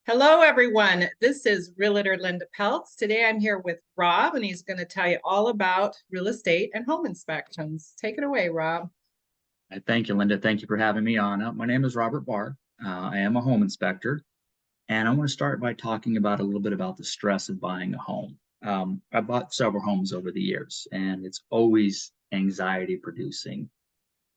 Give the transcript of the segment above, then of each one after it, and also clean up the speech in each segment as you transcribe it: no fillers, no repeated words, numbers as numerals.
Hello, everyone. This is Realtor Linda Peltz. Today I'm here with Rob, and he's going to tell you all about real estate and home inspections. Take it away, Rob. Thank you, Linda. Thank you for having me on. My name is Robert Barr. I am a home inspector, and I want to start by talking about a little bit about the stress of buying a home. I bought several homes over the years, and it's always anxiety producing,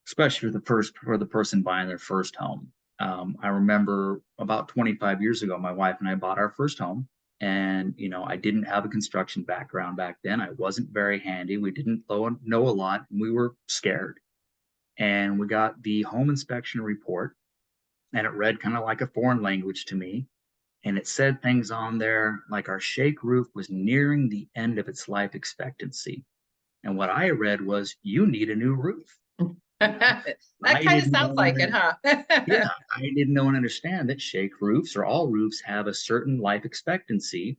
especially for the person buying their first home. I remember about 25 years ago, my wife and I bought our first home. And, I didn't have a construction background back then. I wasn't very handy. We didn't know a lot, and we were scared. And we got the home inspection report, and it read kind of like a foreign language to me. And it said things on there like our shake roof was nearing the end of its life expectancy. And what I read was, you need a new roof. That I kind of didn't sounds know, like it, huh? yeah, I didn't know and understand that shake roofs or all roofs have a certain life expectancy.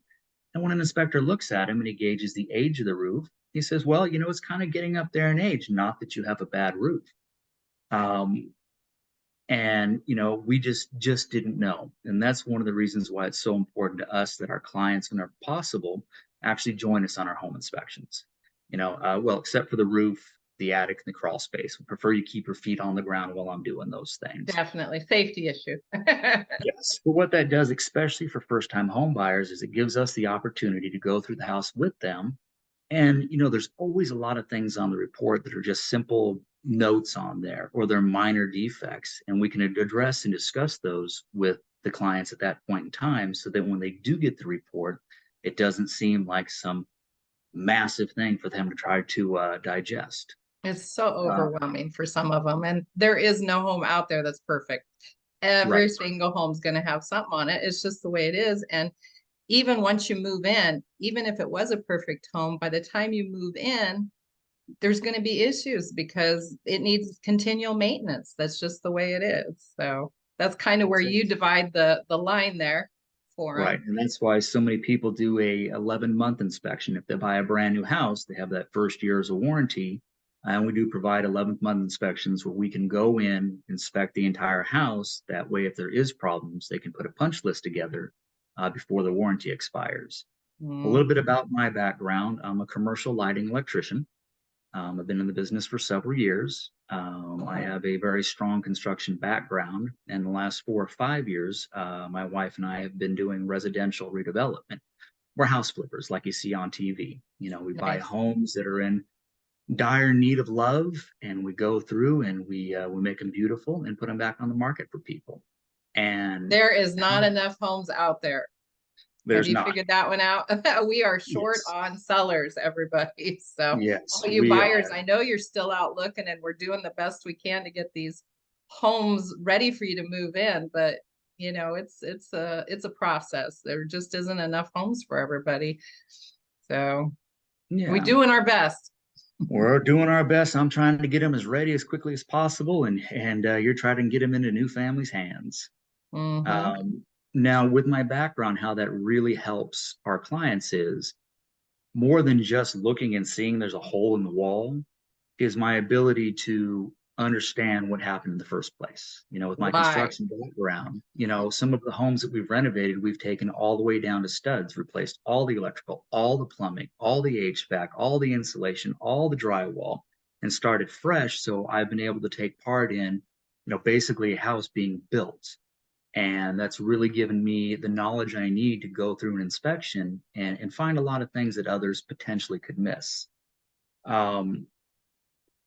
And when an inspector looks at them and he gauges the age of the roof, he says, well, it's kind of getting up there in age, not that you have a bad roof. Um, and we just didn't know, and that's one of the reasons why it's so important to us that our clients, when possible, actually join us on our home inspections. Well, except for the roof, the attic, and the crawl space, we prefer you keep your feet on the ground while I'm doing those things. Definitely. Safety issue. Yes, but what that does, especially for first-time home buyers, is it gives us the opportunity to go through the house with them. And, there's always a lot of things on the report that are just simple notes on there, or they're minor defects. And we can address and discuss those with the clients at that point in time, so that when they do get the report, it doesn't seem like some massive thing for them to try to digest. It's so Uh, overwhelming for some of them. And there is no home out there that's perfect. Every right. single home's going to have something on it. It's just the way it is. And even once you move in, even if it was a perfect home, by the time you move in, there's going to be issues because it needs continual maintenance. That's just the way it is. So that's kind of where you divide the line there for Right. them. And that's why so many people do a 11-month inspection. If they buy a brand new house, they have that first year as a warranty. And we do provide 11th-month inspections where we can go in, inspect the entire house. That way, if there is problems, they can put a punch list together before the warranty expires. A little bit about my background. I'm a commercial lighting electrician. I've been in the business for several years. I have a very strong construction background. And the last 4 or 5 years, my wife and I have been doing residential redevelopment. We're house flippers, like you see on TV. We buy Nice. homes that are in dire need of love, and we go through and we make them beautiful and put them back on the market for people. And There is not enough homes out there. Have there's you not. figured that one out? We are short Yes. on sellers, everybody. So Yes, all you we buyers, are. I know you're still out looking, and we're doing the best we can to get these homes ready for you to move in. But it's a process. There just isn't enough homes for everybody. So we're Yeah. doing our best. We're doing our best. I'm trying to get them as ready as quickly as possible, and you're trying to get them into new families' hands. Mm-hmm. Now, with my background, how that really helps our clients is more than just looking and seeing there's a hole in the wall, is my ability to understand what happened in the first place. With my Why? construction background, some of the homes that we've renovated, we've taken all the way down to studs, replaced all the electrical, all the plumbing, all the HVAC, all the insulation, all the drywall, and started fresh. So I've been able to take part in, basically a house being built. And that's really given me the knowledge I need to go through an inspection and find a lot of things that others potentially could miss. Um,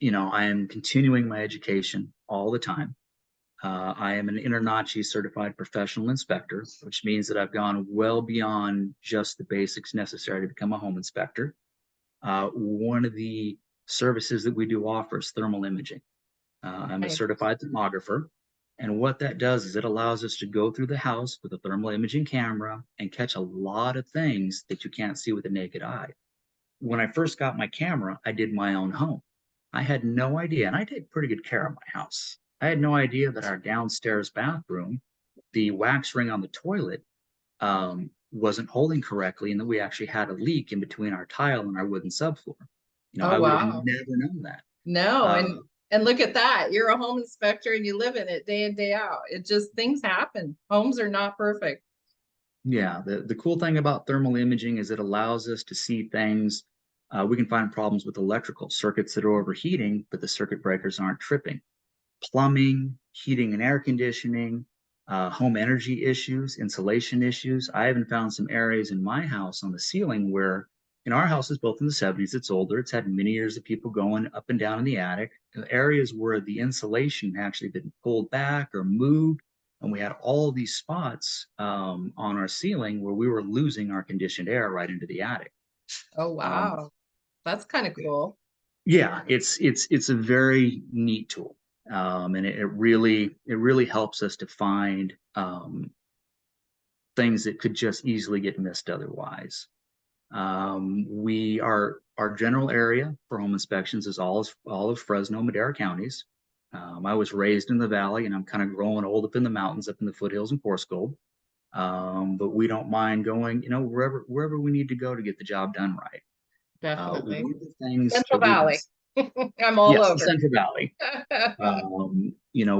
I am continuing my education all the time. I am an InterNACHI certified professional inspector, which means that I've gone well beyond just the basics necessary to become a home inspector. One of the services that we do offer is thermal imaging. I'm a Nice. certified thermographer. And what that does is it allows us to go through the house with a thermal imaging camera and catch a lot of things that you can't see with the naked eye. When I first got my camera, I did my own home. I had no idea, and I take pretty good care of my house. I had no idea that our downstairs bathroom, the wax ring on the toilet, wasn't holding correctly, and that we actually had a leak in between our tile and our wooden subfloor. Oh, I would have wow. never known that. No, Uh, and look at that. You're a home inspector and you live in it day in, day out. It just things happen. Homes are not perfect. Yeah, the cool thing about thermal imaging is it allows us to see things. We can find problems with electrical circuits that are overheating, but the circuit breakers aren't tripping. Plumbing, heating and air conditioning, home energy issues, insulation issues. I even found some areas in my house on the ceiling where, in our house is built in the 70s, it's older, it's had many years of people going up and down in the attic, areas where the insulation actually been pulled back or moved. And we had all of these spots on our ceiling where we were losing our conditioned air right into the attic. Oh, Um, wow. That's kind of cool. yeah, it's a very neat tool, and it really helps us to find things that could just easily get missed otherwise. Our general area for home inspections is all of Fresno, Madera counties. I was raised in the valley, and I'm kind of growing old up in the mountains, up in the foothills in Forest Gold. But we don't mind going, wherever we need to go to get the job done right. Definitely. One of the things Central that we've been Valley. I'm all Yes, the over. Central Valley.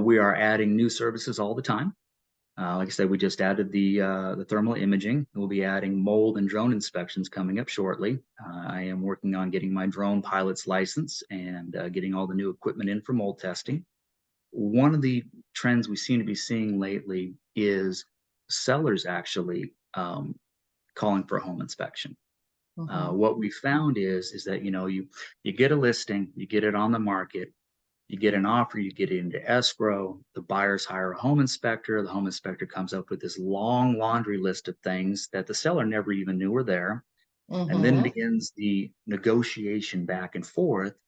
We are adding new services all the time. Like I said, we just added the thermal imaging. We'll be adding mold and drone inspections coming up shortly. I am working on getting my drone pilot's license and getting all the new equipment in for mold testing. One of the trends we seem to be seeing lately is sellers actually calling for a home inspection. Mhm. What we found is that you get a listing, you get it on the market, you get an offer, you get it into escrow, the buyers hire a home inspector, the home inspector comes up with this long laundry list of things that the seller never even knew were there, and then Mhm. begins the negotiation back and forth,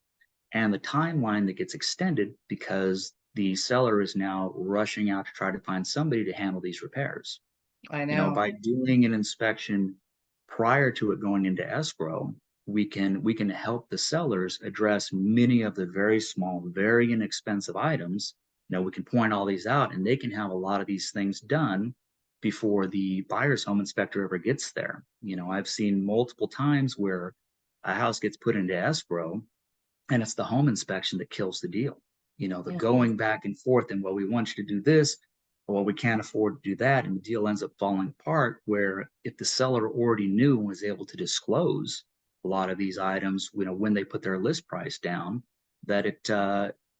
and the timeline that gets extended because the seller is now rushing out to try to find somebody to handle these repairs. I know. By doing an inspection prior to it going into escrow, we can help the sellers address many of the very small, very inexpensive items. We can point all these out, and they can have a lot of these things done before the buyer's home inspector ever gets there. I've seen multiple times where a house gets put into escrow, and it's the home inspection that kills the deal. The Mhm. going back and forth, and well, we want you to do this, or well, we can't afford to do that, and the deal ends up falling apart. Where if the seller already knew and was able to disclose a lot of these items, when they put their list price down, that it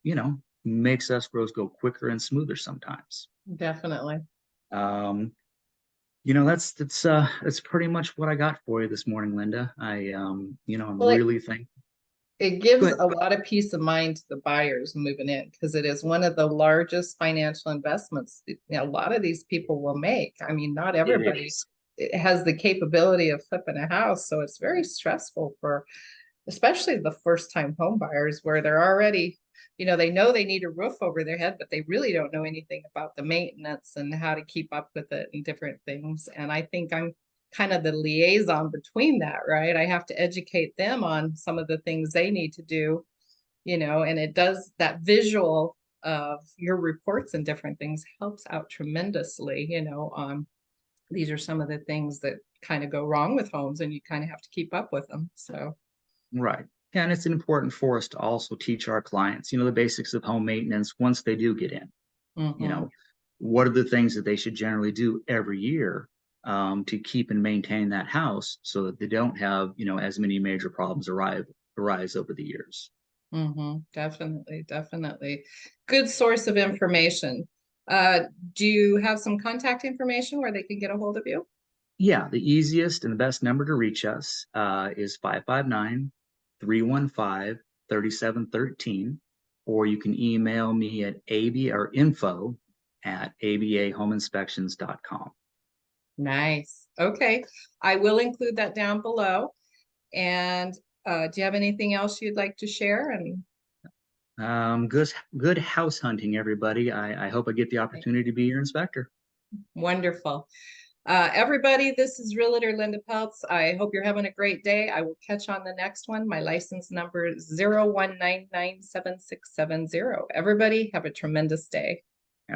you know makes escrows go quicker and smoother sometimes. Definitely. Um, that's pretty much what I got for you this morning, Linda. I'm Well, really thankful. it gives But a lot of peace of mind to the buyers moving in because it is one of the largest financial investments a lot of these people will make. I mean, not it everybody is. has the capability of flipping a house, so it's very stressful for especially the first time home buyers where they're already, they know they need a roof over their head, but they really don't know anything about the maintenance and how to keep up with it and different things. And I think I'm kind of the liaison between that, right? I have to educate them on some of the things they need to do, and it does that visual of your reports and different things helps out tremendously, these are some of the things that kind of go wrong with homes and you kind of have to keep up with them. So, Right. Yeah, and it's important for us to also teach our clients, the basics of home maintenance once they do get in. You mhm. know, what are the things that they should generally do every year to keep and maintain that house so that they don't have, as many major problems arise over the years. Definitely, definitely. Good source of information. Uh, do you have some contact information where they can get a hold of you? Yeah, the easiest and the best number to reach us is 559-315-3713, or you can email me at info@abahomeinspections.com. Nice. Okay. I will include that down below. And do you have anything else you'd like to share? And Good house hunting, everybody. I hope I get the opportunity to be your inspector. wonderful. Everybody, this is Realtor Linda Peltz. I hope you're having a great day. I will catch on the next one. My license number is 01997670. Everybody have a tremendous day.